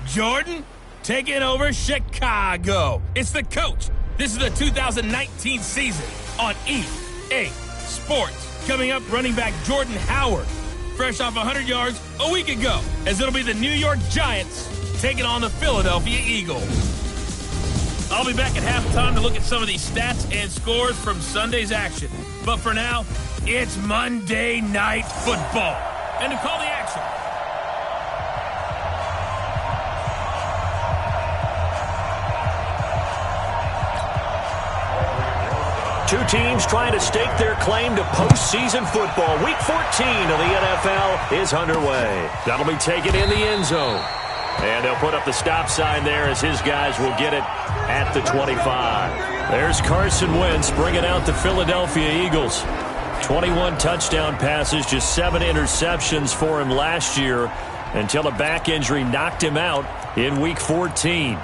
Jordan taking over Chicago. It's the coach. This is the 2019 season on EA Sports. Coming up, running back Jordan Howard, fresh off 100 yards a week ago, as it'll be the New York Giants taking on the Philadelphia Eagles. I'll be back at halftime to look at some of these stats and scores from Sunday's action. But for now, it's Monday Night Football. And to call the action, two teams trying to stake their claim to postseason football. Week 14 of the NFL is underway. That'll be taken in the end zone. And they'll put up the stop sign there as his guys will get it at the 25. There's Carson Wentz bringing out the Philadelphia Eagles. 21 touchdown passes, just 7 interceptions for him last year until a back injury knocked him out in Week 14.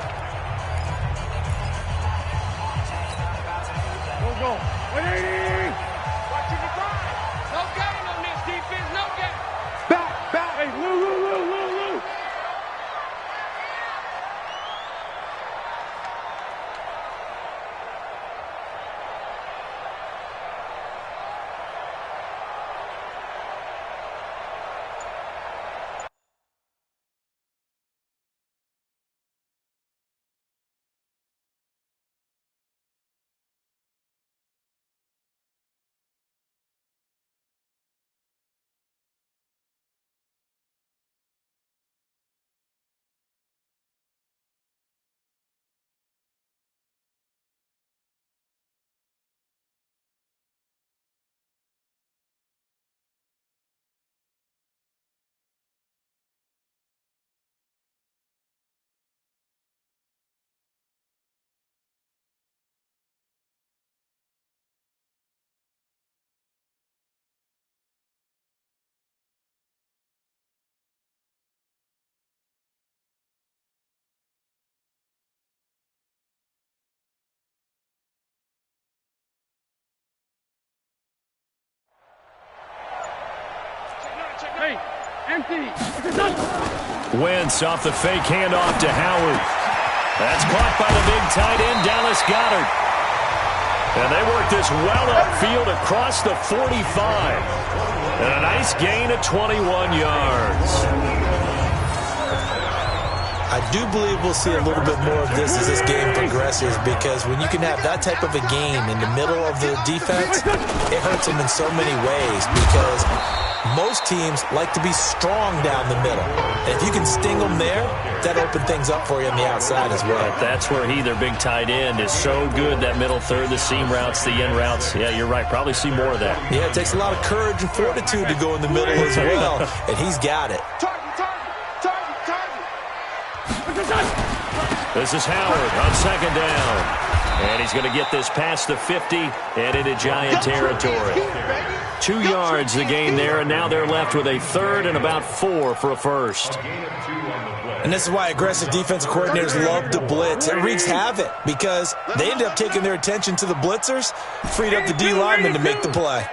Wentz off the fake handoff to Howard. That's caught by the big tight end, Dallas Goedert. And they work this well upfield across the 45. And a nice gain of 21 yards. I do believe we'll see a little bit more of this as this game progresses, because when you can have that type of a game in the middle of the defense, it hurts them in so many ways, because most teams like to be strong down the middle. And if you can sting them there, that opens things up for you on the outside as well. That's where their big tight end, is so good, that middle third, the seam routes, the end routes. Yeah, you're right. Probably see more of that. Yeah, it takes a lot of courage and fortitude to go in the middle as well, and he's got it. This is Howard on second down. And he's going to get this past the 50 and into Giant territory. 2 yards the gain there, and now they're left with a third and about 4 for a first. And this is why aggressive defensive coordinators love to blitz. It wreaks havoc because they end up taking their attention to the blitzers, freed up the D lineman to make the play.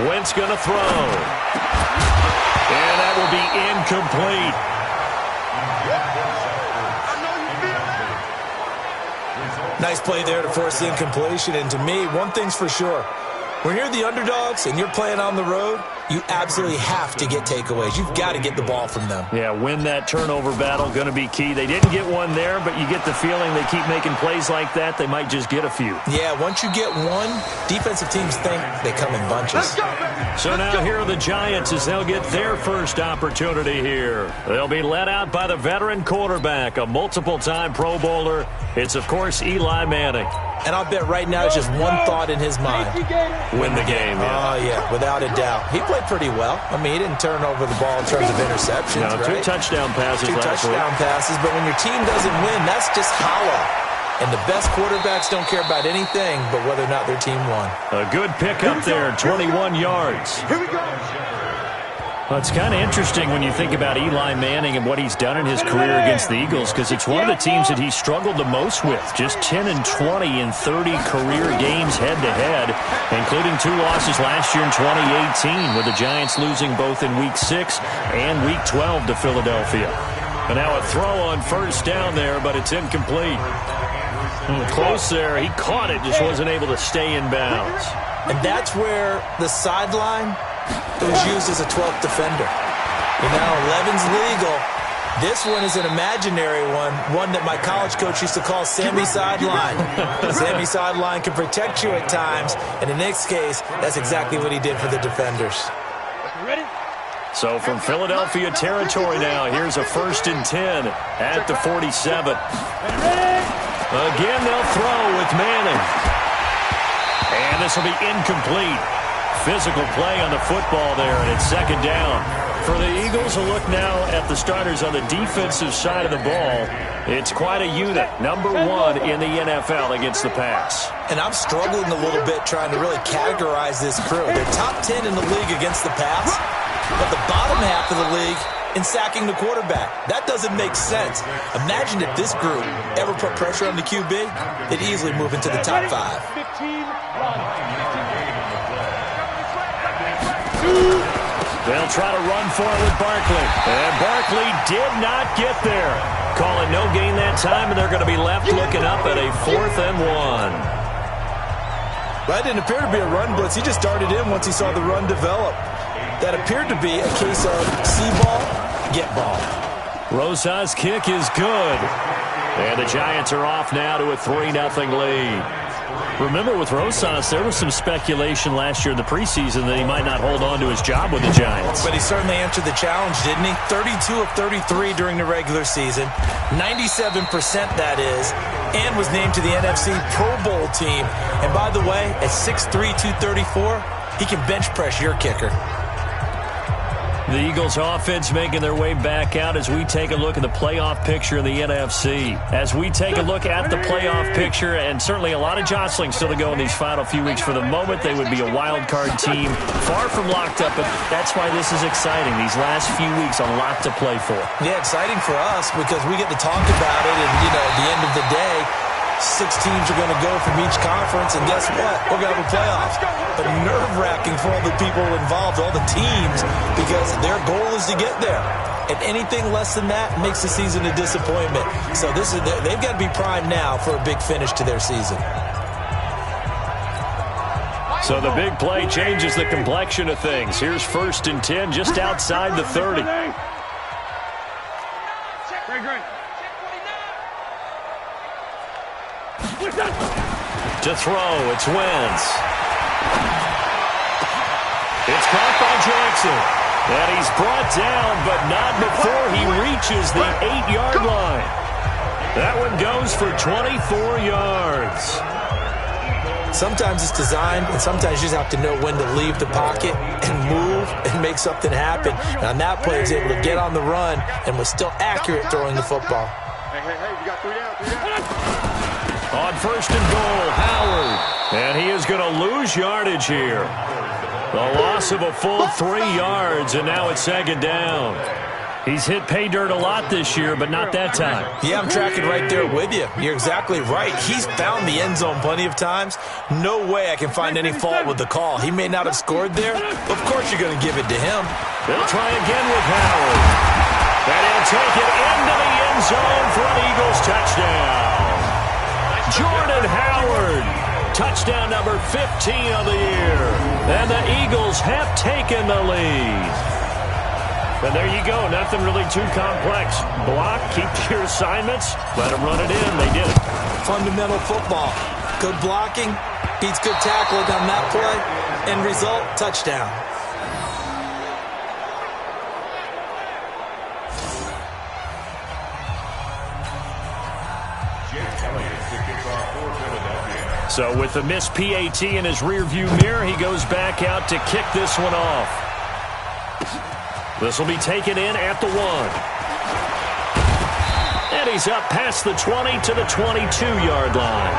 Wentz going to throw. And that will be incomplete. Nice play there to force the incompletion. And to me, one thing's for sure. When you're the underdogs and you're playing on the road, you absolutely have to get takeaways. You've got to get the ball from them. Yeah, win that turnover battle, going to be key. They didn't get one there, but you get the feeling they keep making plays like that, they might just get a few. Yeah, once you get one, defensive teams think they come in bunches. So now here are the Giants as they'll get their first opportunity here. They'll be led out by the veteran quarterback, a multiple-time Pro Bowler. It's, of course, Eli Manning. And I'll bet right now it's just one thought in his mind. Win the game, yeah. Oh, yeah, without a doubt. He played pretty well. I mean, he didn't turn over the ball in terms of interceptions, no, right? 2 touchdown passes last week. 2 touchdown passes, but when your team doesn't win, that's just hollow. And the best quarterbacks don't care about anything but whether or not their team won. A good pickup there, 21 yards. Here we go. Well, it's kind of interesting when you think about Eli Manning and what he's done in his career against the Eagles, because it's one of the teams that he struggled the most with. Just 10-20 in 30 career games head-to-head, including 2 losses last year in 2018, with the Giants losing both in Week 6 and Week 12 to Philadelphia. And now a throw on first down there, but it's incomplete. Close there. He caught it, just wasn't able to stay in bounds. And that's where the sideline was used as a 12th defender. And now 11's legal. This one is an imaginary one that my college coach used to call Sammy Sideline. Sammy Sideline can protect you at times, and in this case, that's exactly what he did for the defenders. So from Philadelphia territory now, here's a 1st and 10 at the 47. Again, they'll throw with Manning. And this will be incomplete. Physical play on the football there, and it's 2nd down. For the Eagles, a look now at the starters on the defensive side of the ball. It's quite a unit, number 1 in the NFL against the pass. And I'm struggling a little bit trying to really categorize this crew. They're top 10 in the league against the pass, but the bottom half of the league in sacking the quarterback. That doesn't make sense. Imagine if this group ever put pressure on the QB, they'd easily move into the top 5. They'll try to run for it with Barkley. And Barkley did not get there. Calling no gain that time, and they're going to be left looking up at a 4th and 1. That didn't appear to be a run blitz. He just darted in once he saw the run develop. That appeared to be a case of see ball, get ball. Rosa's kick is good. And the Giants are off now to a 3-0 lead. Remember, with Rosas, there was some speculation last year in the preseason that he might not hold on to his job with the Giants. But he certainly answered the challenge, didn't he? 32 of 33 during the regular season, 97% that is, and was named to the NFC Pro Bowl team. And by the way, at 6'3", 234, he can bench press your kicker. The Eagles offense making their way back out as we take a look at the playoff picture in the NFC. As we take a look at the playoff picture, and certainly a lot of jostling still to go in these final few weeks. For the moment, they would be a wild card team, far from locked up, but that's why this is exciting. These last few weeks, a lot to play for. Yeah, exciting for us because we get to talk about it, and, you know, at the end of the day, 6 teams are going to go from each conference, and guess what? We're going to have a playoff. But nerve-wracking for all the people involved, all the teams, because their goal is to get there. And anything less than that makes the season a disappointment. So they've got to be primed now for a big finish to their season. So the big play changes the complexion of things. Here's 1st and 10 just outside the 30. To throw, it's Wentz. It's caught by Jackson. And he's brought down, but not before he reaches the 8-yard line. That one goes for 24 yards. Sometimes it's designed, and sometimes you just have to know when to leave the pocket and move and make something happen. And on that play, he was able to get on the run and was still accurate throwing the football. Hey, you got 3 down. On 1st and goal, Howard. And he is going to lose yardage here. The loss of a full 3 yards, and now it's 2nd down. He's hit pay dirt a lot this year, but not that time. Yeah, I'm tracking right there with you. You're exactly right. He's found the end zone plenty of times. No way I can find any fault with the call. He may not have scored there. Of course you're going to give it to him. They'll try again with Howard. And he'll take it into the end zone for an Eagles touchdown. Jordan Howard, touchdown number 15 of the year. And the Eagles have taken the lead. And there you go, nothing really too complex. Block, keep your assignments, let them run it in. They did it. Fundamental football. Good blocking, beats good tackling on that play. End result, touchdown. So with the missed PAT in his rearview mirror, he goes back out to kick this one off. This will be taken in at the 1. And he's up past the 20 to the 22-yard line.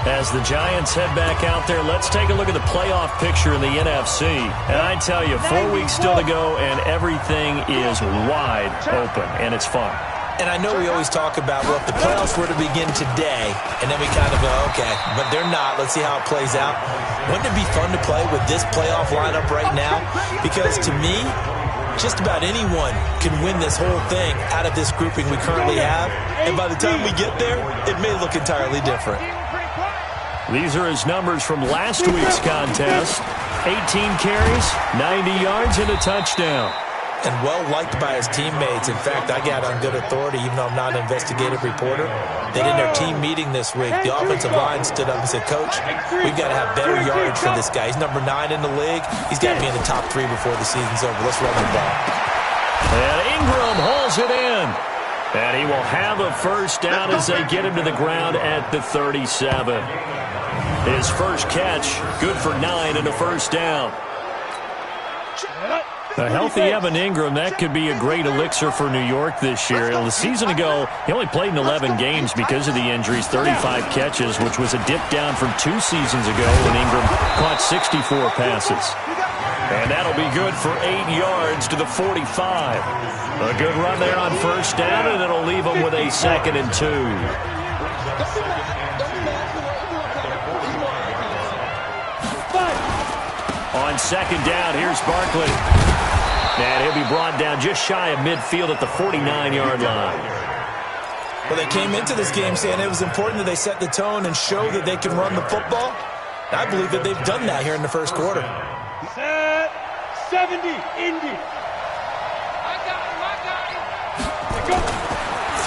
As the Giants head back out there, let's take a look at the playoff picture in the NFC. And I tell you, 4 weeks still to go, and everything is wide open, and it's fun. And I know we always talk about, well, if the playoffs were to begin today, and then we kind of go, okay, but they're not. Let's see how it plays out. Wouldn't it be fun to play with this playoff lineup right now? Because to me, just about anyone can win this whole thing out of this grouping we currently have. And by the time we get there, it may look entirely different. These are his numbers from last week's contest. 18 carries, 90 yards, and a touchdown. And well-liked by his teammates. In fact, I got on good authority, even though I'm not an investigative reporter, that in their team meeting this week, the offensive line stood up and said, Coach, we've got to have better yardage for this guy. He's number 9 in the league. He's got to be in the top 3 before the season's over. Let's run the ball. And Ingram hauls it in. And he will have a first down as they get him to the ground at the 37. His first catch, good for 9 and a first down. A healthy Evan Ingram, that could be a great elixir for New York this year. The season ago, he only played in 11 games because of the injuries, 35 catches, which was a dip down from 2 seasons ago when Ingram caught 64 passes. And that'll be good for 8 yards to the 45. A good run there on first down, and it'll leave him with a 2nd and 2. On 2nd down, here's Barkley. And he'll be brought down just shy of midfield at the 49-yard line. Well, they came into this game saying it was important that they set the tone and show that they can run the football. I believe that they've done that here in the first quarter. Set 70, Indy. I got him.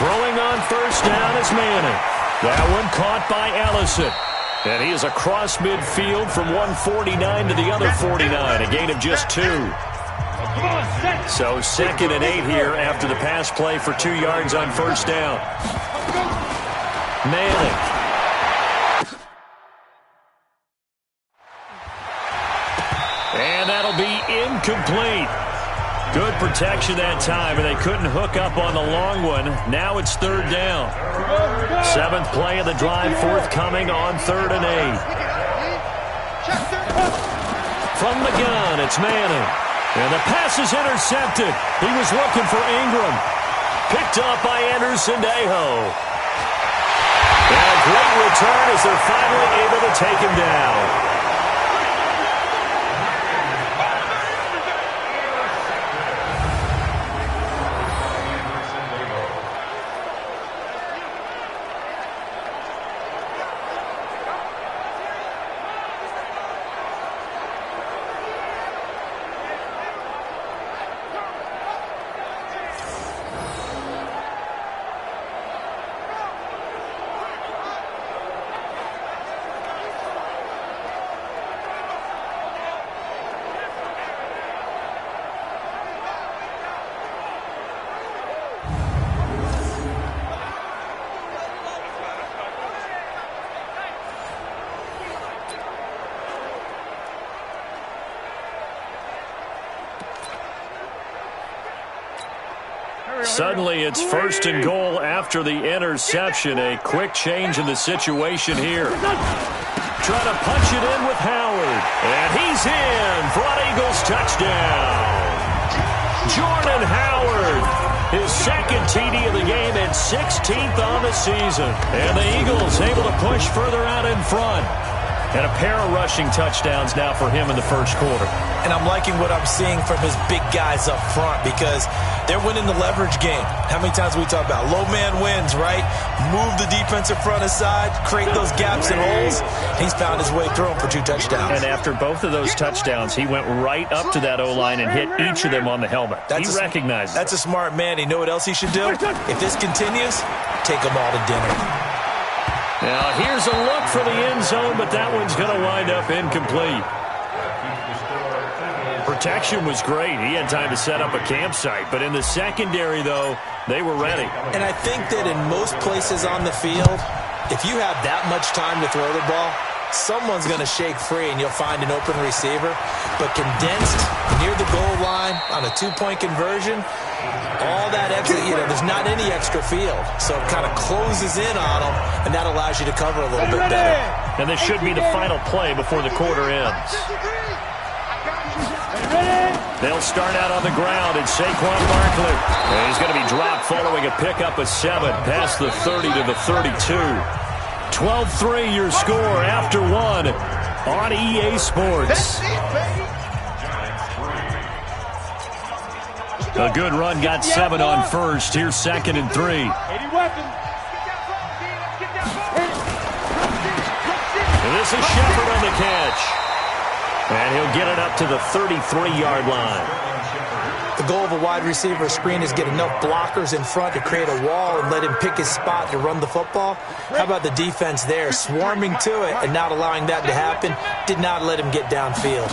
Throwing on first down is Manning. That one caught by Ellison. And he is across midfield from 149 to the other 49, a gain of just 2. So 2nd and 8 here after the pass play for 2 yards on first down. Manning. And that'll be incomplete. Good protection that time, and they couldn't hook up on the long one. Now it's 3rd down. 7th play of the drive forthcoming on 3rd and 8. From the gun, it's Manning. And the pass is intercepted. He was looking for Ingram. Picked up by Anderson-Dejo. And a great return as they're finally able to take him down. Suddenly, it's 1st and goal after the interception. A quick change in the situation here. Trying to punch it in with Howard. And he's in for an Eagles touchdown. Jordan Howard, his 2nd TD of the game and 16th on the season. And the Eagles able to push further out in front. And a pair of rushing touchdowns now for him in the first quarter. And I'm liking what I'm seeing from his big guys up front because they're winning the leverage game. How many times we talk about low man wins, right? Move the defensive front aside, create those gaps and holes. He's found his way through them for 2 touchdowns. And after both of those touchdowns, he went right up to that O-line and hit each of them on the helmet. He recognized it. That's a smart man. You know what else he should do? If this continues, take them all to dinner. Now, here's a look for the end zone, but that one's going to wind up incomplete. Protection was great. He had time to set up a campsite, but in the secondary, though, they were ready. And I think that in most places on the field, if you have that much time to throw the ball, someone's going to shake free and you'll find an open receiver. But condensed near the goal line on a two-point conversion, all that extra, there's not any extra field. So it kind of closes in on them, and that allows you to cover a little bit better. And this should be the final play before the quarter ends. They'll start out on the ground, and Saquon Barkley. And he's going to be dropped following a pickup of 7 past the 30 to the 32. 12-3 your score after 1 on EA Sports. A good run got 7 on first. Here's 2nd and 3. And this is Shepard on the catch. And he'll get it up to the 33-yard line. The goal of a wide receiver screen is get enough blockers in front to create a wall and let him pick his spot to run the football. How about the defense there, swarming to it and not allowing that to happen? Did not let him get downfield.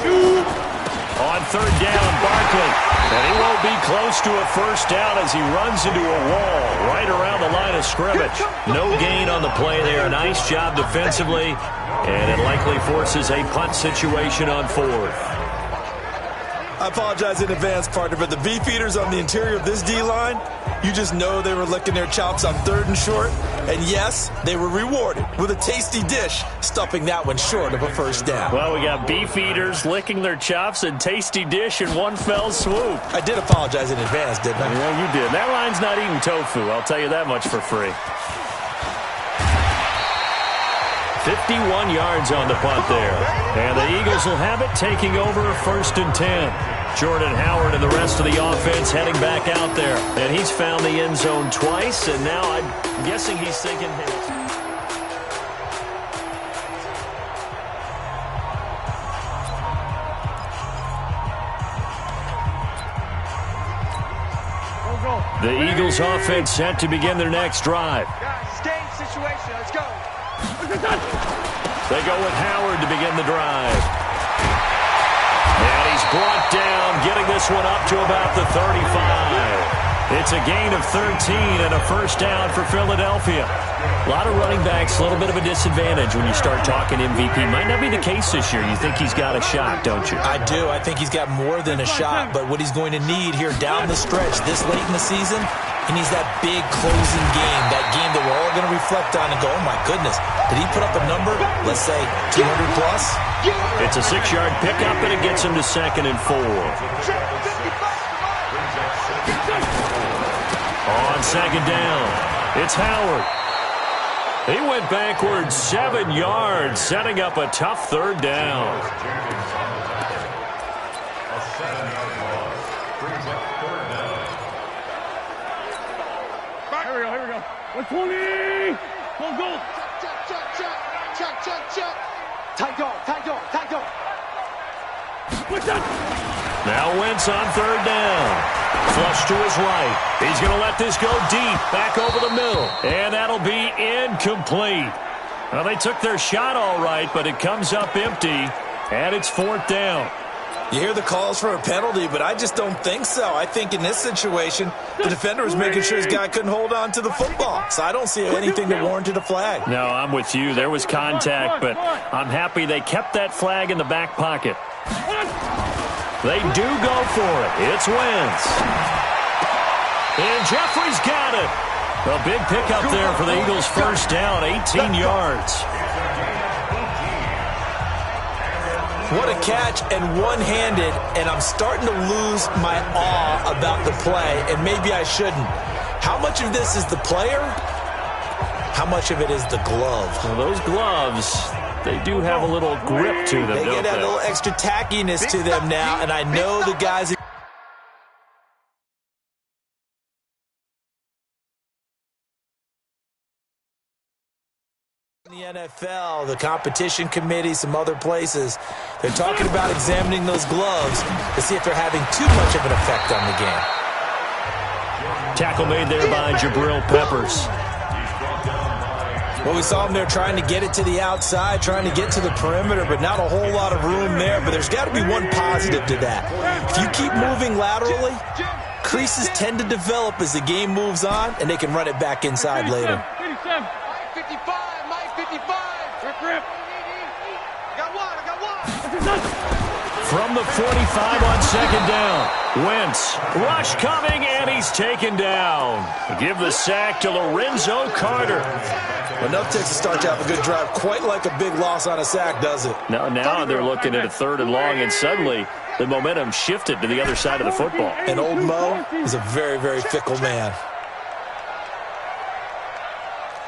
On 3rd down, Barkley. And he won't be close to a first down as he runs into a wall right around the line of scrimmage. No gain on the play there. Nice job defensively. And it likely forces a punt situation on 4th. I apologize in advance, partner, but the beefeaters on the interior of this D-line, you just know they were licking their chops on 3rd and short. And yes, they were rewarded with a tasty dish, stuffing that one short of a first down. Well, we got beefeaters licking their chops and tasty dish in one fell swoop. I did apologize in advance, didn't I? Yeah, you did. That line's not eating tofu, I'll tell you that much for free. 51 yards on the punt there. And the Eagles will have it, taking over 1st and 10. Jordan Howard and the rest of the offense heading back out there. And he's found the end zone twice, and now I'm guessing he's thinking his. The Eagles offense set to begin their next drive. Guys, game situation. Let's go. They go with Howard to begin the drive. And he's brought down, getting this one up to about the 35. It's a gain of 13 and a first down for Philadelphia. A lot of running backs, a little bit of a disadvantage when you start talking MVP. Might not be the case this year. You think he's got a shot, don't you? I do. I think he's got more than a shot. But what he's going to need here down the stretch this late in the season, he needs that big closing game, that game that we're all going to reflect on and go, oh, my goodness, did he put up a number, let's say, 200 plus? It's a 6-yard pickup, and it gets him to 2nd and 4. On 2nd down, it's Howard. He went backwards 7 yards, setting up a tough 3rd down. Here we go. 120. Go. Check. Tight dog. Now Wentz on 3rd down. Flush to his right. He's going to let this go deep, back over the middle. And that'll be incomplete. Well, they took their shot all right, but it comes up empty, and it's 4th down. You hear the calls for a penalty, but I just don't think so. I think in this situation, the defender was making sure his guy couldn't hold on to the football. So I don't see anything that warranted a flag. No, I'm with you. There was contact, but I'm happy they kept that flag in the back pocket. They do go for it. It's Wentz. And Jeffrey's got it. A big pickup there for the Eagles' first down, 18 yards. What a catch, and one-handed, and I'm starting to lose my awe about the play, and maybe I shouldn't. How much of this is the player? How much of it is the glove? Well, those gloves, they do have a little grip to them, They don't get that they? little extra tackiness to them now, and I know the guys in the NFL, the competition committee, some other places, they're talking about examining those gloves to see if they're having too much of an effect on the game. Tackle made there by Jabril Peppers. Well, we saw him there trying to get it to the outside, trying to get to the perimeter, but not a whole lot of room there. But there's got to be one positive to that. If you keep moving laterally, creases tend to develop as the game moves on, and they can run it back inside later. 55. From the 45 on second down. Wentz, rush coming, and he's taken down. Give the sack to Lorenzo Carter. Enough takes to start to have a good drive. Quite like a big loss on a sack, does it? Now they're looking at a 3rd and long, and suddenly the momentum shifted to the other side of the football. And old Mo is a very, very fickle man.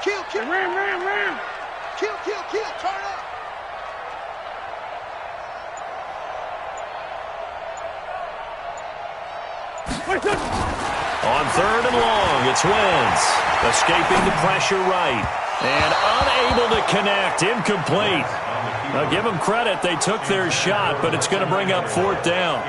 Kill, ram. Kill, turn up. On 3rd and long, it's Wentz. Escaping the pressure right. And unable to connect. Incomplete. Now, give them credit. They took their shot, but it's going to bring up 4th down.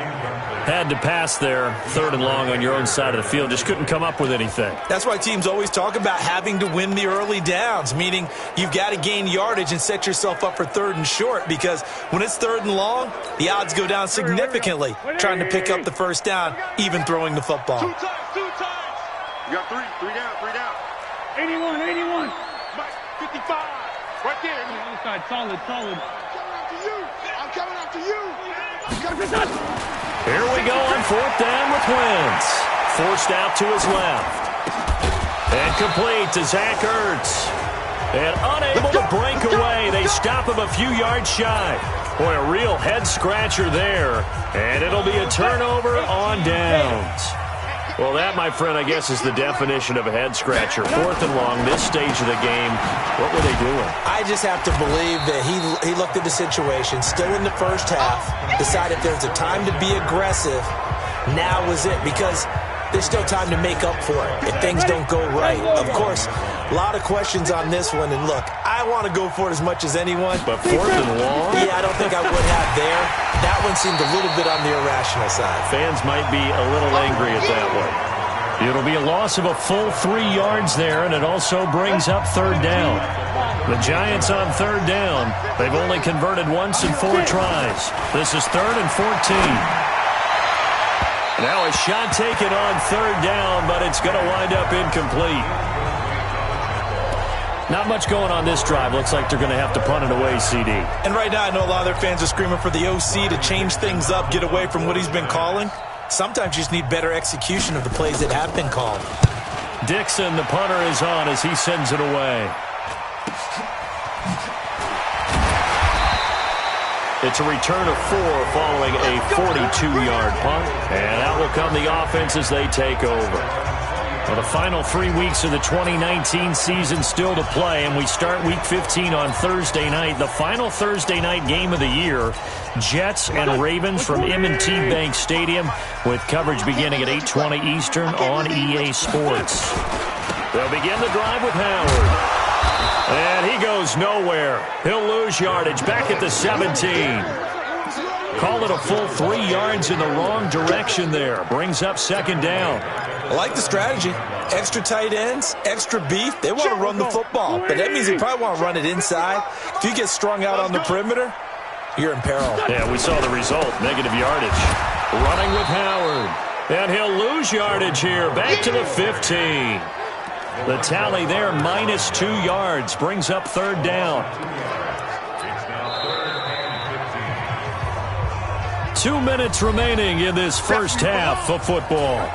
Had to pass there. 3rd and long on your own side of the field. Just couldn't come up with anything. That's why teams always talk about having to win the early downs, meaning you've got to gain yardage and set yourself up for 3rd and short, because when it's 3rd and long, the odds go down significantly trying to pick up the 1st down, even throwing the football. Two times. You got three down. 81. Mike, 55. Right there. Inside, solid. I'm coming after you. Here we go on 4th down with Wentz. Forced out to his left. And complete to Zach Ertz. And unable to break away. They stop him a few yards shy. Boy, a real head-scratcher there. And it'll be a turnover on downs. Well, that, my friend, I guess is the definition of a head-scratcher. 4th and long, this stage of the game. What were they doing? I just have to believe that he looked at the situation, still in the first half, decided there's a time to be aggressive. Now was it, because there's still time to make up for it if things don't go right. Of course, a lot of questions on this one, and look, I want to go for it as much as anyone. But 4th and long? Yeah, I don't think I would have there. That one seemed a little bit on the irrational side. Fans might be a little angry at that one. It'll be a loss of a full 3 yards there, and it also brings up 3rd down. The Giants on 3rd down. They've only converted once in 4 tries. This is 3rd and 14. Now a shot taken on 3rd down, but it's going to wind up incomplete. Not much going on this drive. Looks like they're going to have to punt it away, CD. And right now, I know a lot of their fans are screaming for the OC to change things up, get away from what he's been calling. Sometimes you just need better execution of the plays that have been called. Dixon, the punter, is on as he sends it away. It's a return of 4 following a 42-yard punt. And out will come the offense as they take over. Well, the final 3 weeks of the 2019 season still to play, and we start Week 15 on Thursday night. The final Thursday night game of the year, Jets and Ravens from M&T Bank Stadium, with coverage beginning at 8:20 Eastern on EA Sports. They'll begin the drive with Howard. And he goes nowhere. He'll lose yardage back at the 17. Call it a full 3 yards in the wrong direction there. Brings up 2nd down. I like the strategy. Extra tight ends, extra beef. They want to run the football, but that means they probably want to run it inside. If you get strung out on the perimeter, you're in peril. Yeah, we saw the result. Negative yardage. Running with Howard. And he'll lose yardage here. Back to the 15. The tally there, -2 yards. Brings up 3rd down. 2 minutes remaining in this first half of football.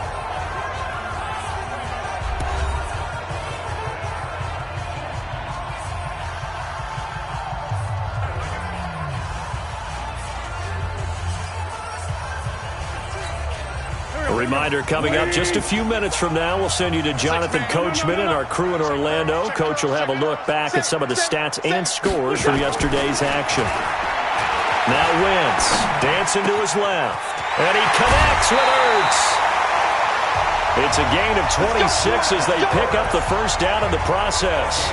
Reminder coming up just a few minutes from now. We'll send you to Jonathan Coachman and our crew in Orlando. Coach will have a look back at some of the stats and scores from yesterday's action. Now Wentz dancing to his left. And he connects with Ertz. It's a gain of 26 as they pick up the 1st down in the process.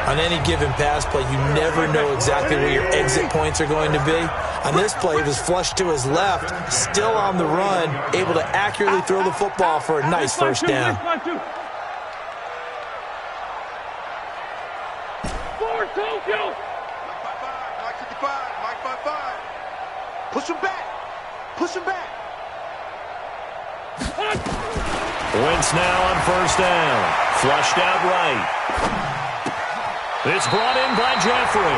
On any given pass play, you never know exactly where your exit points are going to be. On this play, he was flushed to his left, still on the run, able to accurately throw the football for a nice 1st down. Push him back. Wentz now on 1st down. Flushed out right. It's brought in by Jeffrey.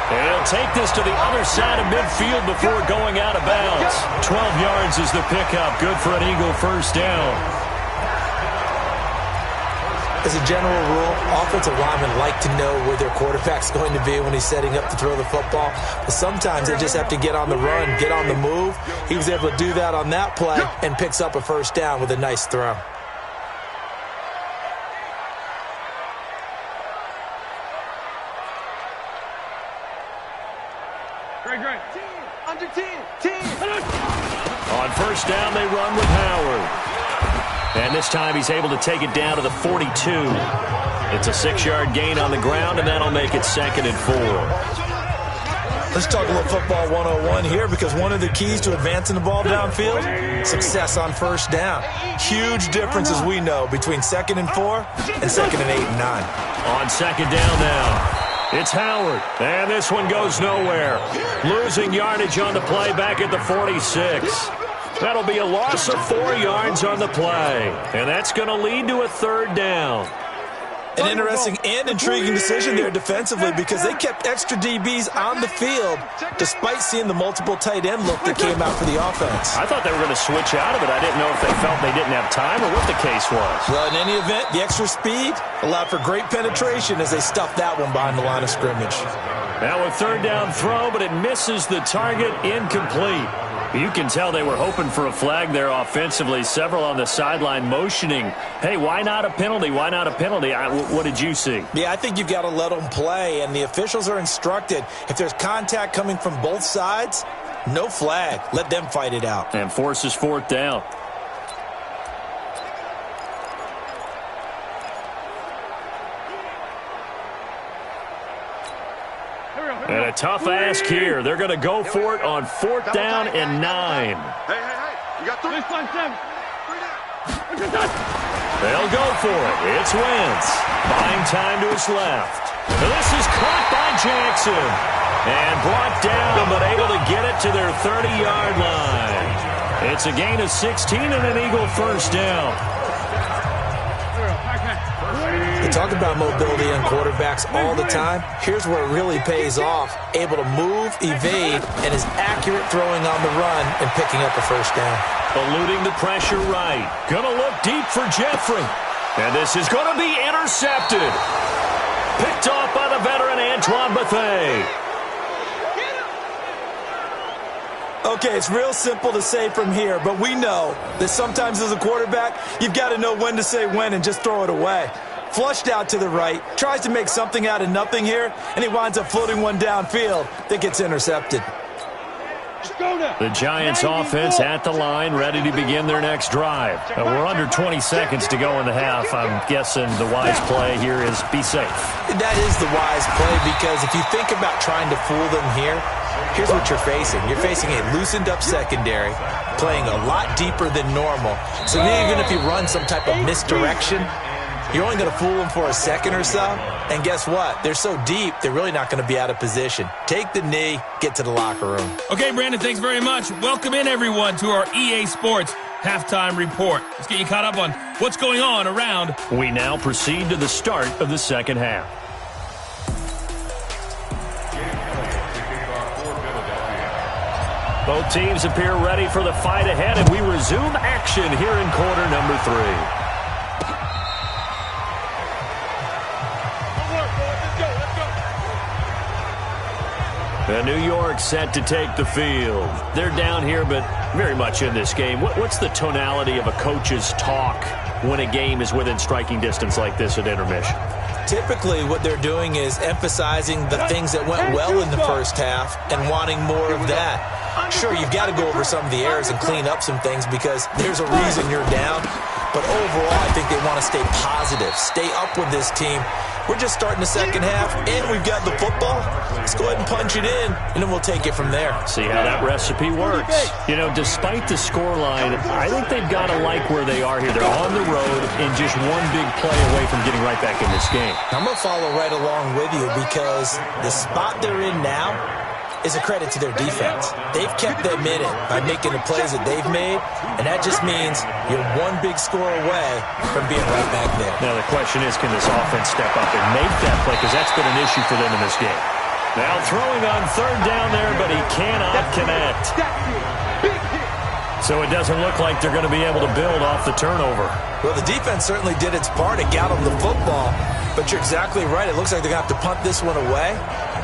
And he'll take this to the other side of midfield before going out of bounds. 12 yards is the pickup. Good for an Eagle first down. As a general rule, offensive linemen like to know where their quarterback's going to be when he's setting up to throw the football. But sometimes they just have to get on the run, get on the move. He was able to do that on that play and picks up a first down with a nice throw. Under 10. On first down, they run with Howard. And this time he's able to take it down to the 42. It's a 6-yard gain on the ground, and that'll make it 2nd and 4. Let's talk a little football 101 here, because one of the keys to advancing the ball downfield, success on first down. Huge difference, as we know, between 2nd and 4 and 2nd and 8 and 9. On 2nd down now. It's Howard, and this one goes nowhere. Losing yardage on the play back at the 46. That'll be a loss of 4 yards on the play, and that's going to lead to a 3rd down. An interesting and intriguing decision there defensively, because they kept extra DBs on the field despite seeing the multiple tight end look that came out for the offense. I thought they were going to switch out of it. I didn't know if they felt they didn't have time or what the case was. Well, in any event, the extra speed allowed for great penetration as they stuffed that one behind the line of scrimmage. Now a 3rd down throw, but it misses the target, incomplete. You can tell they were hoping for a flag there offensively. Several on the sideline motioning, hey, why not a penalty? Why not a penalty? What did you see? Yeah, I think you've got to let them play, and the officials are instructed, if there's contact coming from both sides, no flag. Let them fight it out. And forces 4th down. And a tough ask here. They're going to go for it on 4th down and 9. Hey. You got 3. They'll go for it. It's Wentz. Buying time to his left. This is caught by Jackson. And brought down, but able to get it to their 30-yard line. It's a gain of 16 and an Eagle first down. We talk about mobility on quarterbacks all the time. Here's where it really pays off. Able to move, evade, and is accurate throwing on the run and picking up a first down. Eluding the pressure right. Gonna look deep for Jeffrey. And this is gonna be intercepted. Picked off by the veteran Antoine Bethea. Okay, it's real simple to say from here, but we know that sometimes as a quarterback, you've got to know when to say when and just throw it away. Flushed out to the right, tries to make something out of nothing here, and he winds up floating one downfield that gets intercepted. The Giants offense at the line, ready to begin their next drive. We're under 20 seconds to go in the half. I'm guessing the wise play here is be safe. That is the wise play, because if you think about trying to fool them here, here's what you're facing. You're facing a loosened-up secondary, playing a lot deeper than normal. So even if you run some type of misdirection, you're only going to fool them for a second or so. And guess what? They're so deep, they're really not going to be out of position. Take the knee, get to the locker room. Okay, Brandon, thanks very much. Welcome in, everyone, to our EA Sports Halftime Report. Let's get you caught up on what's going on around. We now proceed to the start of the second half. Both teams appear ready for the fight ahead, and we resume action here in quarter number 3. And New York set to take the field. They're down here, but very much in this game. What's the tonality of a coach's talk when a game is within striking distance like this at intermission? Typically, what they're doing is emphasizing the things that went well in the first half and wanting more of that. Sure, you've got to go over some of the errors and clean up some things because there's a reason you're down. But overall, I think they want to stay positive, stay up with this team. We're just starting the second half, and we've got the football. Let's go ahead and punch it in, and then we'll take it from there. See how that recipe works. You know, despite the scoreline, I think they've got to like where they are here. They're on the road and just one big play away from getting right back in this game. I'm going to follow right along with you because the spot they're in now is a credit to their defense. They've kept them in it by making the plays that they've made, and that just means you're one big score away from being right back there. Now the question is, can this offense step up and make that play? Because that's been an issue for them in this game. Now throwing on third down there, but he cannot connect. So it doesn't look like they're going to be able to build off the turnover. Well, the defense certainly did its part. It got them the football. But you're exactly right. It looks like they're going to have to punt this one away.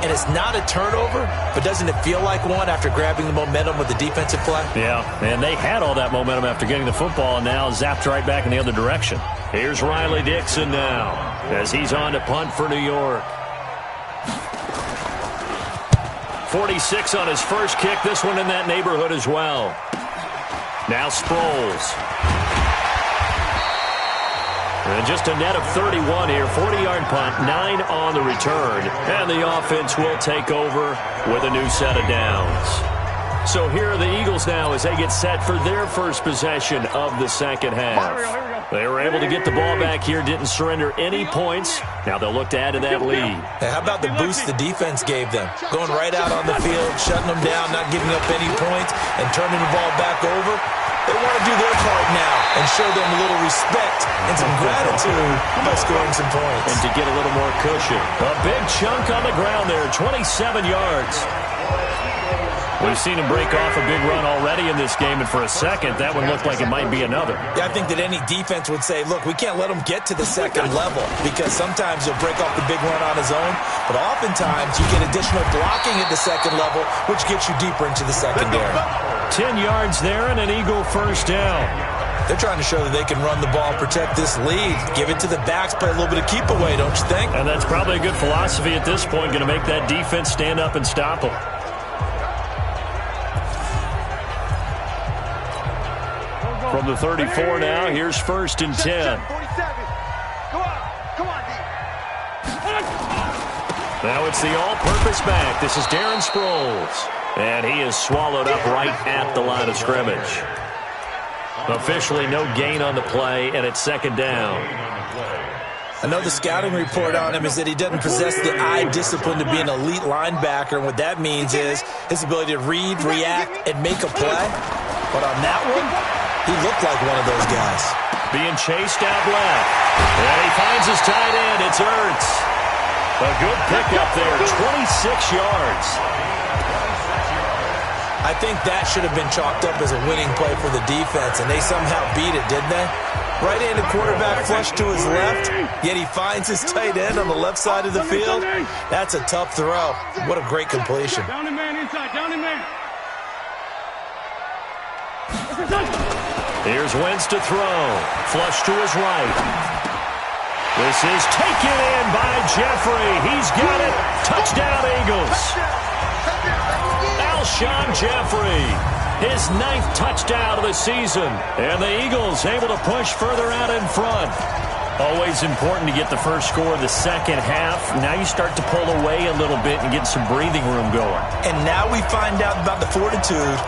And it's not a turnover, but doesn't it feel like one after grabbing the momentum with the defensive play? Yeah, and they had all that momentum after getting the football and now zapped right back in the other direction. Here's Riley Dixon now as he's on to punt for New York. 46 on his first kick. This one in that neighborhood as well. Now Sproles. And just a net of 31 here. 40-yard punt, 9 on the return. And the offense will take over with a new set of downs. So here are the Eagles now as they get set for their first possession of the second half. They were able to get the ball back here, didn't surrender any points. Now they'll look to add to that lead. Hey, how about the boost the defense gave them? Going right out on the field, shutting them down, not giving up any points, and turning the ball back over. They want to do their part now and show them a little respect and some gratitude by scoring some points. And to get a little more cushion. A big chunk on the ground there, 27 yards. We've seen him break off a big run already in this game, and for a second, that one looked like it might be another. Yeah, I think that any defense would say, look, we can't let him get to the second level because sometimes he'll break off the big run on his own, but oftentimes you get additional blocking at the second level, which gets you deeper into the secondary. 10 yards there and an Eagle first down. They're trying to show that they can run the ball, protect this lead, give it to the backs, play a little bit of keep away, don't you think? And that's probably a good philosophy at this point, going to make that defense stand up and stop them. From the 34 now, here's first and 10. Now it's the all-purpose back. This is Darren Sproles. And he is swallowed up right at the line of scrimmage. Officially no gain on the play, and it's second down. I know the scouting report on him is that he doesn't possess the eye discipline to be an elite linebacker, and what that means is his ability to read, react, and make a play. But on that one, he looked like one of those guys. Being chased out left. And he finds his tight end. It's Ertz. A good pickup there, 26 yards. I think that should have been chalked up as a winning play for the defense, and they somehow beat it, didn't they? Right-handed quarterback flush to his left, yet he finds his tight end on the left side of the field. That's a tough throw. What a great completion. Down the man inside, down the man. Here's Wentz to throw. Flush to his right. This is taken in by Jeffrey. He's got it. Touchdown, Eagles. Alshon Jeffrey, his 9th touchdown of the season. And the Eagles able to push further out in front. Always important to get the first score of the second half. Now you start to pull away a little bit and get some breathing room going. And now we find out about the fortitude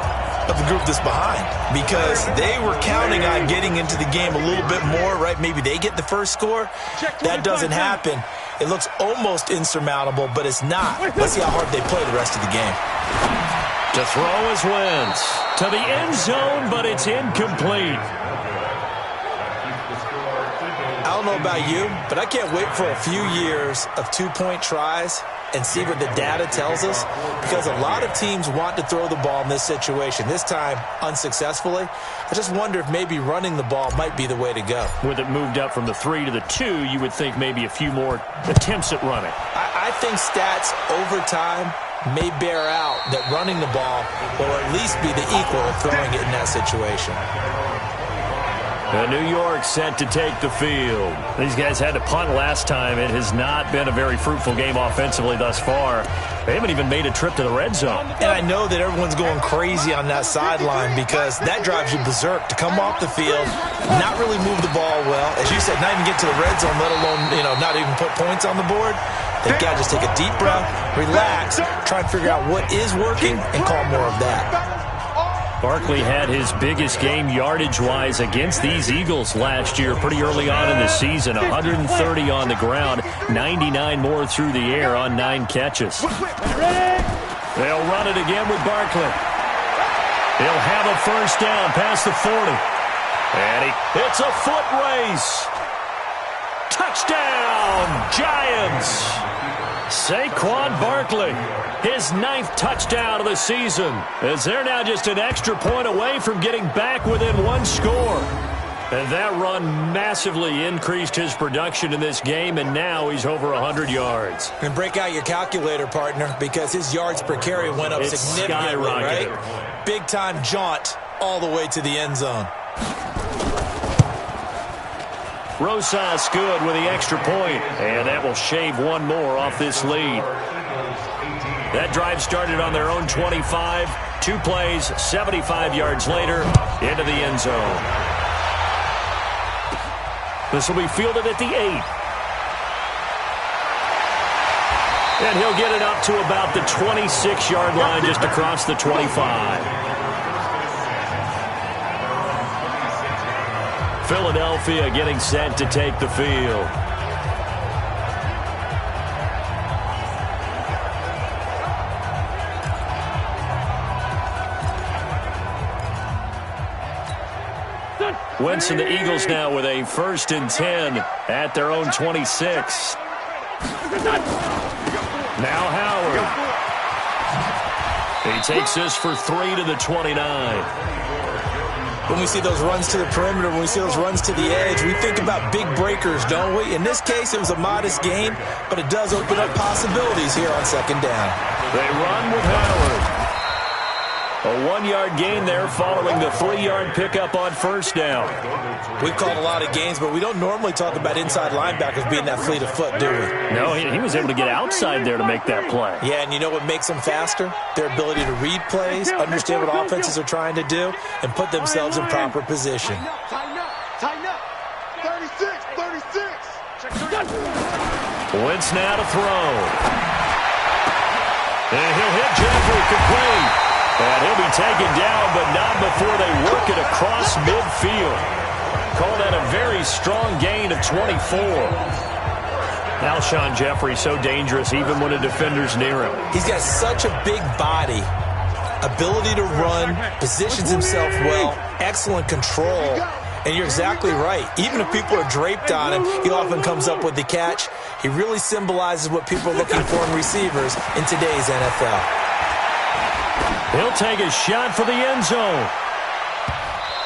of the group that's behind, because they were counting on getting into the game a little bit more, right? Maybe they get the first score. That doesn't happen. It looks almost insurmountable, but it's not. Let's see how hard they play the rest of the game. To throw is Wentz. To the end zone, but it's incomplete. I don't know about you, but I can't wait for a few years of two-point tries and see what the data tells us, because a lot of teams want to throw the ball in this situation, this time unsuccessfully. I just wonder if maybe running the ball might be the way to go. With it moved up from the 3 to the 2, you would think maybe a few more attempts at running. I think stats over time may bear out that running the ball will at least be the equal of throwing it in that situation. And New York set to take the field. These guys had to punt last time. It has not been a very fruitful game offensively thus far. They haven't even made a trip to the red zone. And I know that everyone's going crazy on that sideline because that drives you berserk to come off the field, not really move the ball well. As you said, not even get to the red zone, let alone, not even put points on the board. They've got to just take a deep breath, relax, try and figure out what is working, and call more of that. Barkley had his biggest game yardage-wise against these Eagles last year pretty early on in the season. 130 on the ground, 99 more through the air on 9 catches. They'll run it again with Barkley. He'll have a first down past the 40. And it's a foot race. Touchdown, Giants. Saquon Barkley, his 9th touchdown of the season, as they're now just an extra point away from getting back within 1 score. And that run massively increased his production in this game, and now he's over 100 yards. And break out your calculator, partner, because his yards per carry went up significantly, right? Big-time jaunt all the way to the end zone. Rosas good with the extra point, and that will shave 1 more off this lead. That drive started on their own 25. 2 plays, 75 yards later, into the end zone. This will be fielded at the 8. And he'll get it up to about the 26-yard line, just across the 25. Philadelphia getting set to take the field. Wentz and the Eagles now with a 1st and 10 at their own 26. Now Howard. He takes this for 3 to the 29. When we see those runs to the perimeter, when we see those runs to the edge, we think about big breakers, don't we? In this case, it was a modest gain, but it does open up possibilities here on 2nd down. They run with Howard. A 1-yard gain there following the 3-yard pickup on 1st down. We've called a lot of games, but we don't normally talk about inside linebackers being that fleet of foot, do we? No, he was able to get outside there to make that play. Yeah, and you know what makes them faster? Their ability to read plays, understand what offenses are trying to do, and put themselves in proper position. Tighten up, tighten up. 36. Wentz now to throw. And he'll hit Jeffrey complete. And he'll be taken down, but not before they work it across midfield. Call that a very strong gain of 24. Alshon Jeffrey so dangerous even when a defender's near him. He's got such a big body, ability to run, positions himself well, excellent control. And you're exactly right. Even if people are draped on him, he often comes up with the catch. He really symbolizes what people are looking for in receivers in today's NFL. He'll take a shot for the end zone.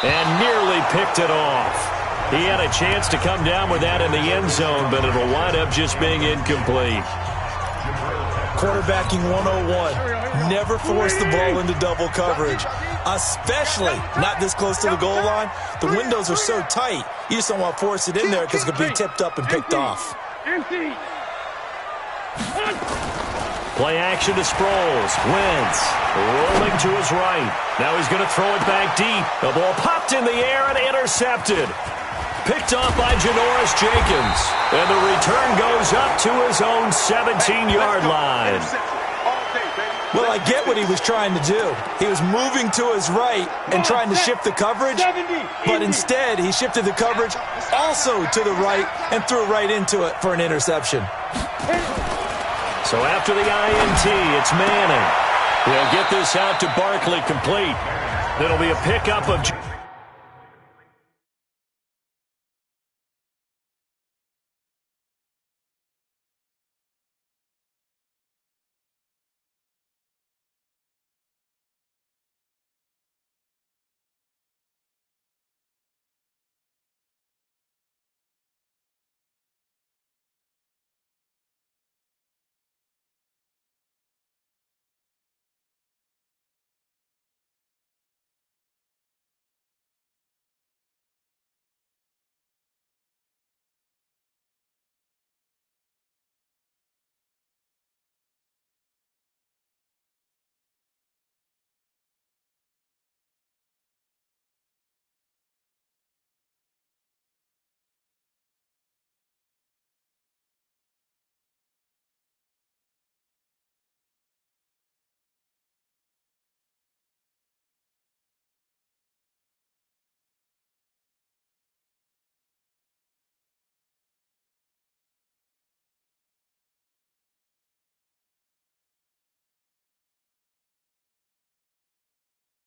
And nearly picked it off. He had a chance to come down with that in the end zone, but it'll wind up just being incomplete. Quarterbacking 101. Never force the ball into double coverage, especially not this close to the goal line. The windows are so tight, you just don't want to force it in there because it could be tipped up and picked off. Play action to Sproles. Wentz rolling to his right. Now he's going to throw it back deep. The ball popped in the air and intercepted. Picked off by Janoris Jenkins. And the return goes up to his own 17-yard line. Well, I get what he was trying to do. He was moving to his right and trying to shift the coverage, but instead he shifted the coverage also to the right and threw right into it for an interception. So after the INT, it's Manning. He'll get this out to Barkley complete. It'll be a pickup of...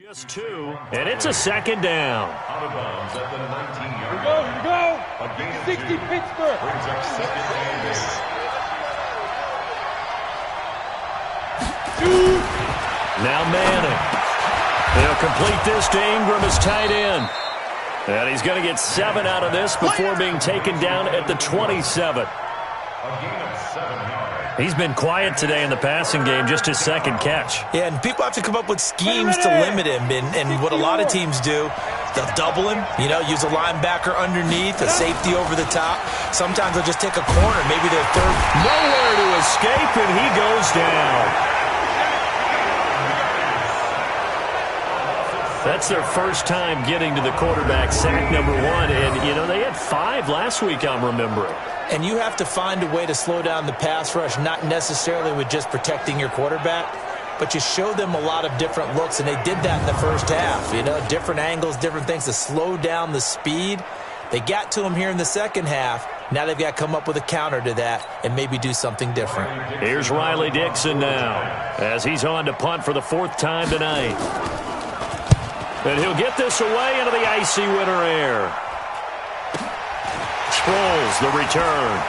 Just 2, and it's a 2nd down. Out of bounds at the 19-yard line. Here we go. 60 Pittsburgh. Brings up 2nd and 8. Now Manning. He'll complete this to Ingram as tight end. And he's going to get 7 out of this before being taken down at the 27. He's been quiet today in the passing game, just his second catch. Yeah, and people have to come up with schemes to limit him. And what a lot of teams do, they'll double him, use a linebacker underneath, a safety over the top. Sometimes they'll just take a corner, maybe their third. Nowhere to escape, and he goes down. That's their first time getting to the quarterback, sack number 1. And, they had 5 last week, I'm remembering. And you have to find a way to slow down the pass rush, not necessarily with just protecting your quarterback, but you show them a lot of different looks, and they did that in the first half. Different angles, different things to slow down the speed. They got to him here in the second half. Now they've got to come up with a counter to that and maybe do something different. Here's Riley Dixon now as he's on to punt for the 4th time tonight. And he'll get this away into the icy winter air. Sproles, the return.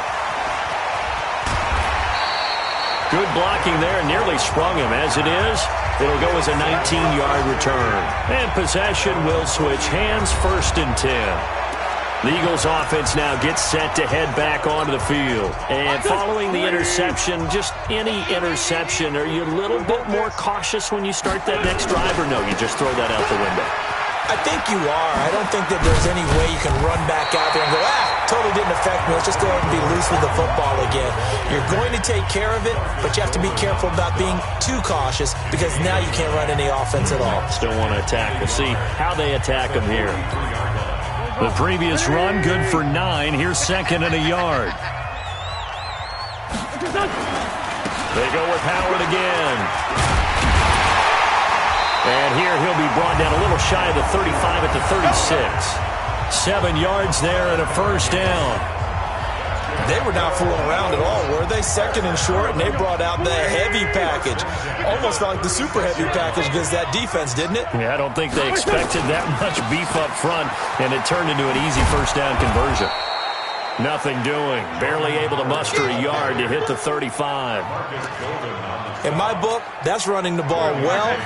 Good blocking there, nearly sprung him. As it is, it'll go as a 19-yard return. And possession will switch hands, 1st and 10. The Eagles offense now gets set to head back onto the field. And following the interception, just any interception, are you a little bit more cautious when you start that next drive, or no, you just throw that out the window? I think you are. I don't think that there's any way you can run back out there and go, totally didn't affect me. Let's just go ahead and be loose with the football again. You're going to take care of it, but you have to be careful about being too cautious because now you can't run any offense at all. Still want to attack. We'll see how they attack them here. The previous run, good for 9. Here's 2nd and a yard. They go with Howard again. And here he'll be brought down a little shy of the 35 at the 36. 7 yards there and a 1st down. They were not fooling around at all, were they? 2nd and short, and they brought out the heavy package. Almost felt like the super heavy package against that defense, didn't it? Yeah, I don't think they expected that much beef up front, and it turned into an easy 1st down conversion. Nothing doing. Barely able to muster a yard to hit the 35. In my book, that's running the ball well,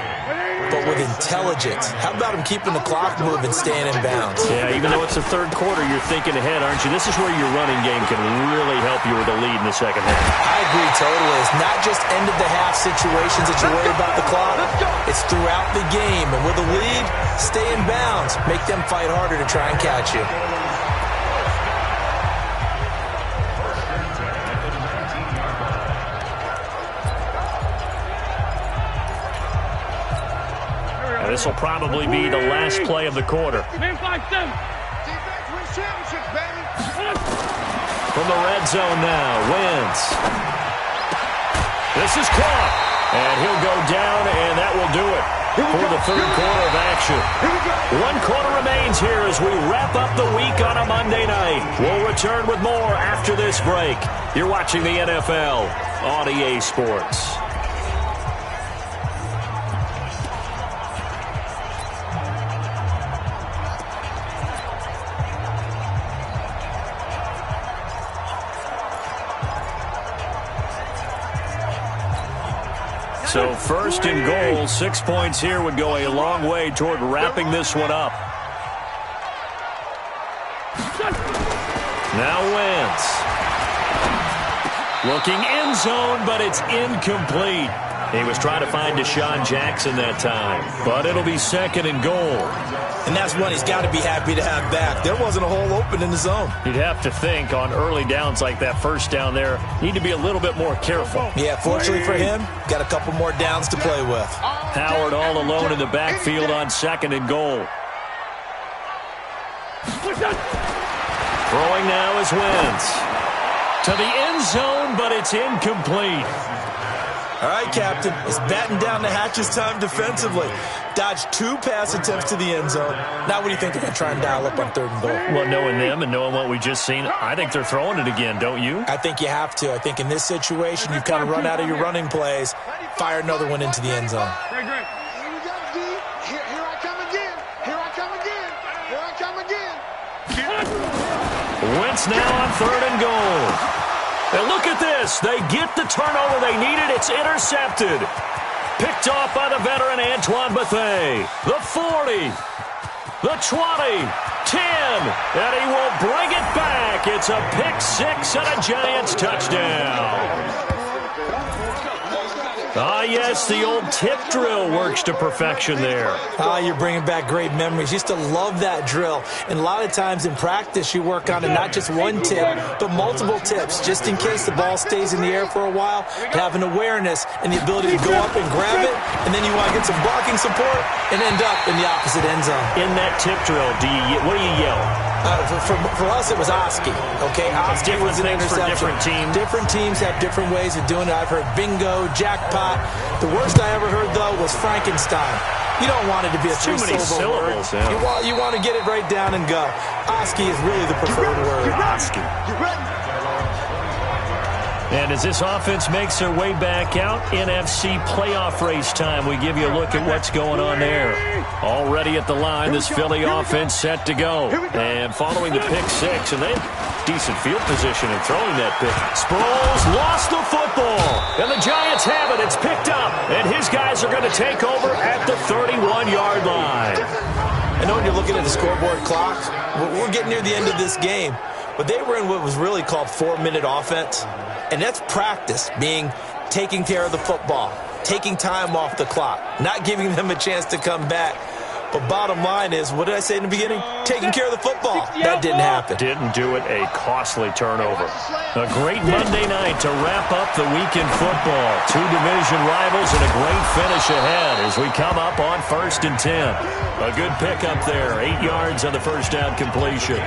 but with intelligence. How about him keeping the clock moving, staying in bounds? Yeah, even though it's the 3rd quarter, you're thinking ahead, aren't you? This is where your running game can really help you with a lead in the second half. I agree totally. It's not just end-of-the-half situations that you worry about the clock. It's throughout the game. And with a lead, stay in bounds. Make them fight harder to try and catch you. This will probably be the last play of the quarter. From the red zone now, Wentz. This is caught, and he'll go down, and that will do it for the 3rd quarter of action. 1 quarter remains here as we wrap up the week on a Monday night. We'll return with more after this break. You're watching the NFL on EA Sports. So 1st and goal, 6 points here would go a long way toward wrapping this one up. Now Wentz. Looking end zone, but it's incomplete. He was trying to find Deshaun Jackson that time, but it'll be 2nd and goal. And that's one he's got to be happy to have back. There wasn't a hole open in the zone. You'd have to think on early downs like that 1st down there, need to be a little bit more careful. Yeah, fortunately for him, got a couple more downs to play with. Howard all alone in the backfield on 2nd and goal. Throwing now is Wentz. To the end zone, but it's incomplete. All right, Captain. It's batting down the hatches time defensively. Dodged 2 pass attempts to the end zone. Now what do you think they're going to try and dial up on 3rd and goal? Well, knowing them and knowing what we just seen, I think they're throwing it again, don't you? I think you have to. I think in this situation, you've kind of run out of your running plays. Fire another one into the end zone. Great. Here we go, D. Here I come again. Here I come again. Here I come again. Wentz now on 3rd and goal. And look at this. They get the turnover they needed. It's intercepted. Picked off by the veteran Antoine Bethea. The 40. The 20. 10. And he will bring it back. It's a pick six and a Giants touchdown. Yes, the old tip drill works to perfection there. You're bringing back great memories. Used to love that drill. And a lot of times in practice, you work on it, not just one tip, but multiple tips, just in case the ball stays in the air for a while. Have an awareness and the ability to go up and grab it, and then you want to get some blocking support and end up in the opposite end zone. In that tip drill, what do you yell? For us, it was Oski. Okay, Oski was an interception. Different teams. Different teams have different ways of doing it. I've heard bingo, jackpot. The worst I ever heard, though, was Frankenstein. You don't want it to be a three-syllable word. Yeah. You want to get it right down and go. Oski is really the preferred word. Oski. And as this offense makes their way back out, NFC playoff race time, we give you a look at what's going on there. Already at the line, this Philly offense set to go. And following the pick six, and they decent field position in throwing that pick. Sproles lost the football, and the Giants have it. It's picked up, and his guys are going to take over at the 31-yard line. I know when you're looking at the scoreboard clock, we're getting near the end of this game, but they were in what was really called 4-minute offense. And that's practice, being taking care of the football, taking time off the clock, not giving them a chance to come back. But bottom line is, what did I say in the beginning? Taking care of the football. That didn't happen. Didn't do it. A costly turnover. A great Monday night to wrap up the week in football. Two division rivals and a great finish ahead as we come up on 1st and 10. A good pickup there. 8 yards on the first down completion.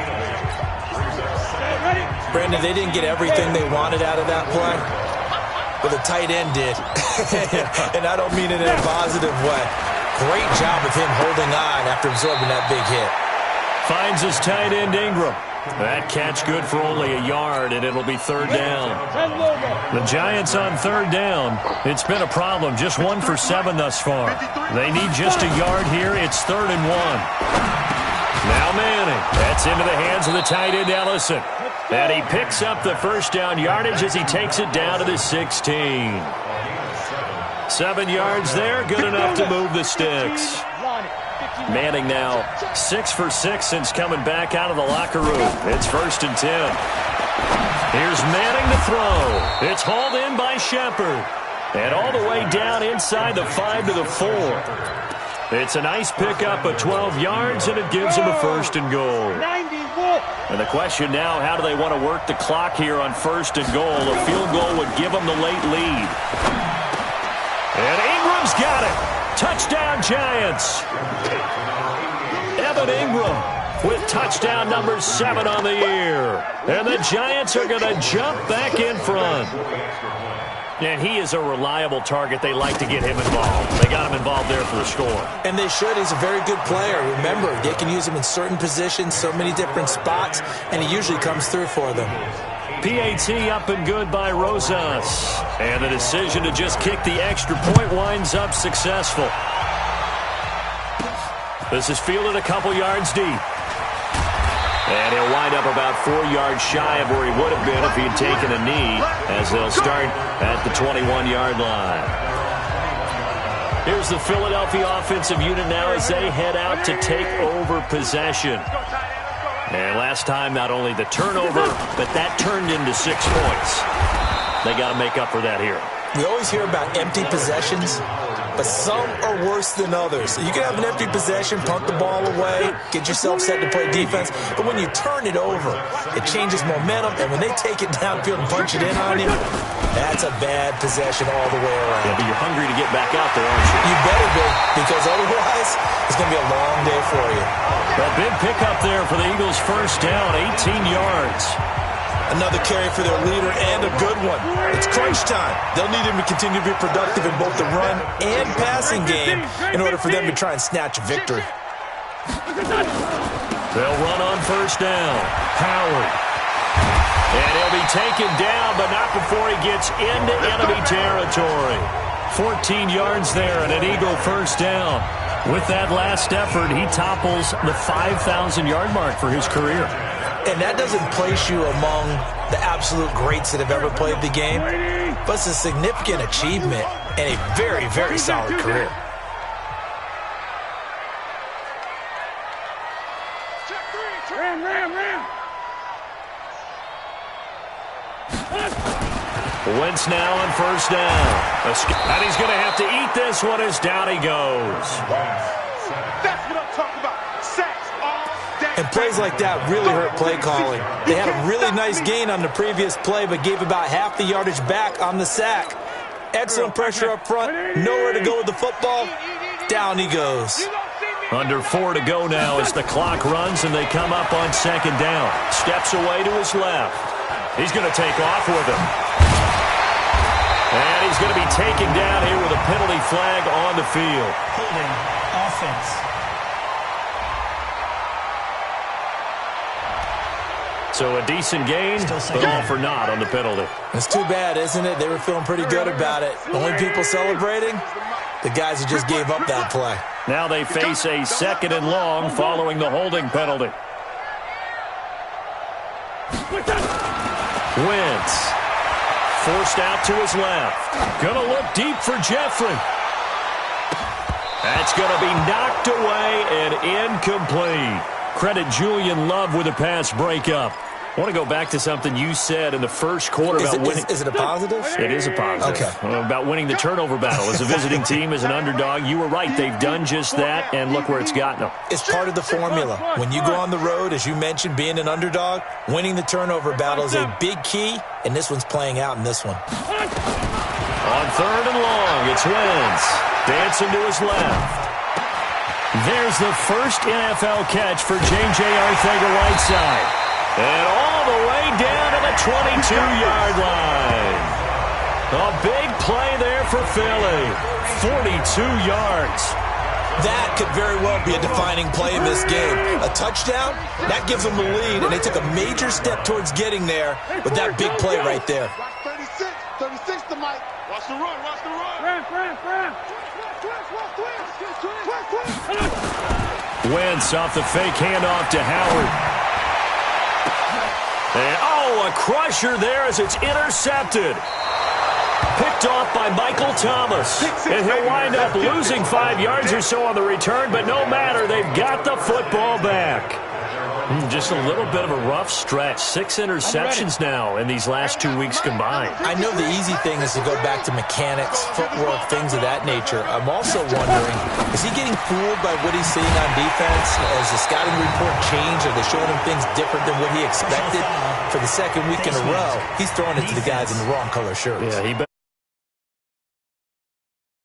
Brandon, they didn't get everything they wanted out of that play, but the tight end did. And I don't mean it in a positive way. Great job of him holding on after absorbing that big hit. Finds his tight end Ingram. That catch good for only a yard, and it'll be 3rd down. The Giants on 3rd down. It's been a problem. Just 1 for 7 thus far. They need just a yard here. It's 3rd and 1. Now Manning. That's into the hands of the tight end Ellison. And he picks up the first down yardage as he takes it down to the 16. 7 yards there, good enough to move the sticks. Manning now 6 for 6 since coming back out of the locker room. It's 1st and 10. Here's Manning to throw. It's hauled in by Shepard. And all the way down inside the 5 to the 4. It's a nice pickup of 12 yards, and it gives him a 1st and goal. And the question now, how do they want to work the clock here on 1st and goal? A field goal would give them the late lead. And Ingram's got it. Touchdown, Giants. Evan Ingram with touchdown number 7 on the year. And the Giants are going to jump back in front. And he is a reliable target. They like to get him involved. They got him involved there for the score. And they should. He's a very good player. Remember, they can use him in certain positions, so many different spots, and he usually comes through for them. PAT up and good by Rosas. And the decision to just kick the extra point winds up successful. This is fielded a couple yards deep. And he'll wind up about 4 yards shy of where he would have been if he had taken a knee, as they'll start at the 21-yard line. Here's the Philadelphia offensive unit now as they head out to take over possession. And last time, not only the turnover, but that turned into 6 points. They got to make up for that here. We always hear about empty possessions, but some are worse than others. You can have an empty possession, punt the ball away, get yourself set to play defense, but when you turn it over, it changes momentum, and when they take it downfield and punch it in on you, that's a bad possession all the way around. Yeah, but you're hungry to get back out there, aren't you? You better be, because otherwise, it's going to be a long day for you. A big pickup there for the Eagles' first down, 18 yards. Another carry for their leader, and a good one. It's crunch time. They'll need him to continue to be productive in both the run and passing game in order for them to try and snatch a victory. They'll run on first down. Howard. And he'll be taken down, but not before he gets into enemy territory. 14 yards there and an Eagle first down. With that last effort, he topples the 5,000-yard mark for his career. And that doesn't place you among the absolute greats that have ever played the game, but it's a significant achievement and a very, very solid career. Ram. Wentz now on first down. And he's going to have to eat this one as down he goes. That's what I'm talking about. Sacks all day. And plays like that really hurt play calling. They had a really nice gain on the previous play, but gave about half the yardage back on the sack. Excellent pressure up front. Nowhere to go with the football. Down he goes. Under 4 to go now as the clock runs and they come up on second down. Steps away to his left. He's going to take off with him. And he's going to be taken down here with a penalty flag on the field. Holding offense. So a decent gain, but all for naught on the penalty. It's too bad, isn't it? They were feeling pretty good about it. Only people celebrating? The guys who just gave up that play. Now they face a 2nd and long following the holding penalty. Wentz. Forced out to his left. Gonna look deep for Jeffrey. That's gonna be knocked away and incomplete. Credit Julian Love with a pass breakup. I want to go back to something you said in the first quarter about winning. Is it a positive? It is a positive. Okay. About winning the turnover battle. As a visiting team, as an underdog, you were right. They've done just that, and look where it's gotten them. It's part of the formula. When you go on the road, as you mentioned, being an underdog, winning the turnover battle is a big key, and this one's playing out in this one. On 3rd and long, it's Wentz. Dancing to his left. There's the first NFL catch for J.J. Arcega-Whiteside. And all the way down to the 22-yard line. A big play there for Philly. 42 yards. That could very well be a defining play in this game. A touchdown, that gives them the lead, and they took a major step towards getting there with that big play right there. 36 to Mike. Watch the run. Wentz off the fake handoff to Howard. And, a crusher there as it's intercepted. Picked off by Michael Thomas. And he'll wind up losing 5 yards or so on the return, but no matter, they've got the football back. Just a little bit of a rough stretch. 6 interceptions now in these last 2 weeks combined. I know the easy thing is to go back to mechanics, footwork, things of that nature. I'm also wondering, is he getting fooled by what he's seeing on defense? Has the scouting report changed? Are they showing him things different than what he expected? For the 2nd week in a row, he's throwing it to the guys in the wrong color shirts. Yeah, he